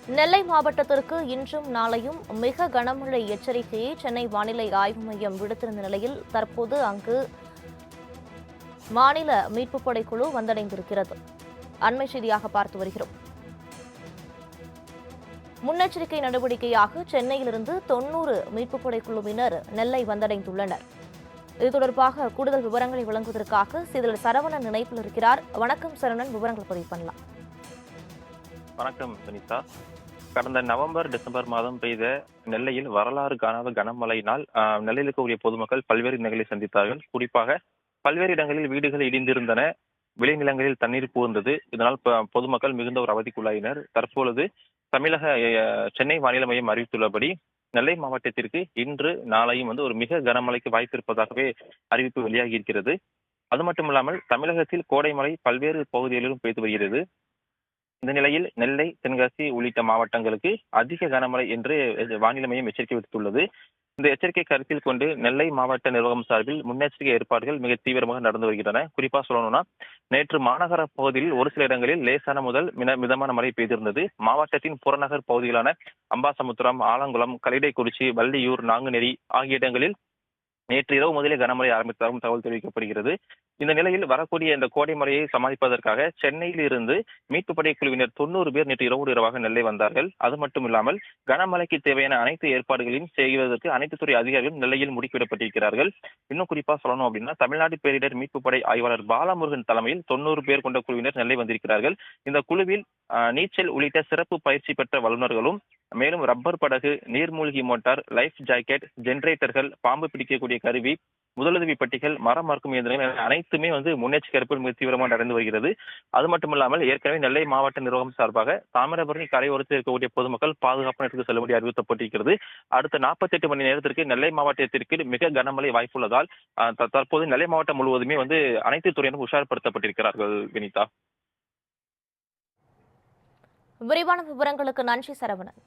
நெல்லை மாவட்டத்திற்கு இன்றும் நாளையும் மிக கனமழை எச்சரிக்கையை சென்னை வானிலை ஆய்வு மையம் விடுத்திருந்த நிலையில் தற்போது அங்கு மாநில மீட்புப் படை குழு வந்தடைந்திருக்கிறது. அண்மை செய்தியாக பார்த்து வருகிறோம். முன்னெச்சரிக்கை நடவடிக்கையாக சென்னையிலிருந்து 90 மீட்புப் படை குழுவினர் நெல்லை வந்தடைந்துள்ளனர். இது தொடர்பாக கூடுதல் விவரங்களை வழங்குவதற்காக சிதல் சரவணன் இணைப்பில் இருக்கிறார். வணக்கம் சரவணன், விவரங்கள் பதிவு பண்ணலாம். வணக்கம் சுனிதா. கடந்த நவம்பர் டிசம்பர் மாதம் பெய்த நெல்லையில் வரலாறு காணாத கனமழையினால் நெல்லையில் இருக்கக்கூடிய பொதுமக்கள் பல்வேறு இடங்களை சந்தித்தார்கள். குறிப்பாக பல்வேறு இடங்களில் வீடுகள் இடிந்திருந்தன, விளைநிலங்களில் தண்ணீர் புகுந்தது. இதனால் பொதுமக்கள் மிகுந்த ஒரு அவதிக்குள்ளாயினர். தற்பொழுது தமிழக சென்னை வானிலை மையம் அறிவித்துள்ளபடி நெல்லை மாவட்டத்திற்கு இன்று நாளையும் ஒரு மிக கனமழைக்கு வாய்ப்பு இருப்பதாகவே அறிவிப்பு வெளியாகி இருக்கிறது. அது மட்டுமில்லாமல் தமிழகத்தில் கோடை மழை பல்வேறு பகுதிகளிலும் பெய்து வருகிறது. இந்த நிலையில் நெல்லை, தென்காசி உள்ளிட்ட மாவட்டங்களுக்கு அதிக கனமழை என்று வானிலை மையம் எச்சரிக்கை விடுத்துள்ளது. இந்த எச்சரிக்கை கருத்தில் கொண்டு நெல்லை மாவட்ட நிர்வாகம் சார்பில் முன்னெச்சரிக்கை ஏற்பாடுகள் மிக தீவிரமாக நடந்து வருகின்றன. குறிப்பா சொல்லணும்னா, நேற்று மாநகர பகுதியில் ஒரு சில இடங்களில் லேசான முதல் மிதமான மழை பெய்திருந்தது. மாவட்டத்தின் புறநகர் பகுதிகளான அம்பாசமுத்திரம், ஆலங்குளம், கலிடைக்குறிச்சி, வள்ளியூர், நாங்குநேரி ஆகிய இடங்களில் நேற்று இரவு முதலே கனமழை ஆரம்பித்ததாகவும் தகவல் தெரிவிக்கப்படுகிறது. இந்த நிலையில் வரக்கூடிய இந்த கோடை மழையை சமாளிப்பதற்காக சென்னையில் இருந்து மீட்பு படை குழுவினர் 90 பேர் நேற்று இரவோடு நெல்லை வந்தார்கள். அது மட்டும் இல்லாமல் கனமழைக்கு தேவையான அனைத்து ஏற்பாடுகளையும் செய்வதற்கு அனைத்து துறை அதிகாரிகளும் நெல்லையில் முடுக்கிவிடப்பட்டிருக்கிறார்கள். இன்னும் குறிப்பா சொல்லணும் அப்படின்னா, தமிழ்நாடு பேரிடர் மீட்பு படை ஆய்வாளர் பாலமுருகன் தலைமையில் 90 பேர் கொண்ட குழுவினர் நெல்லை வந்திருக்கிறார்கள். இந்த குழுவில் நீச்சல் உள்ளிட்ட சிறப்பு பயிற்சி பெற்ற வல்லுநர்களும், மேலும் ரப்பர் படகு, நீர்மூழ்கி மோட்டார், லைஃப் ஜாக்கெட், ஜெனரேட்டர்கள், பாம்பு பிடிக்கக்கூடிய கருவி, முதலுதவி பட்டிகள், மரம் மறுக்கும் இயந்திரங்கள் அனைத்துமே முன்னெச்சரிக்கை மிக தீவிரமாக நடந்து வருகிறது. அது மட்டுமில்லாமல் ஏற்கனவே நெல்லை மாவட்ட நிர்வாகம் சார்பாக தாமிரபரணி கரையோரத்தில் இருக்கக்கூடிய பொதுமக்கள் பாதுகாப்பான இடத்துக்கு செல்லும்படி அறிவுறுத்தப்பட்டிருக்கிறது. அடுத்த 48 மணி நேரத்திற்கு நெல்லை மாவட்டத்திற்கு மிக கனமழை வாய்ப்புள்ளதால் தற்போது நெல்லை மாவட்டம் முழுவதுமே அனைத்து துறையினரும் உஷார்படுத்தப்பட்டிருக்கிறார்கள். வினிதா, விரிவான விவரங்களுக்கு நன்றி சரவணன்.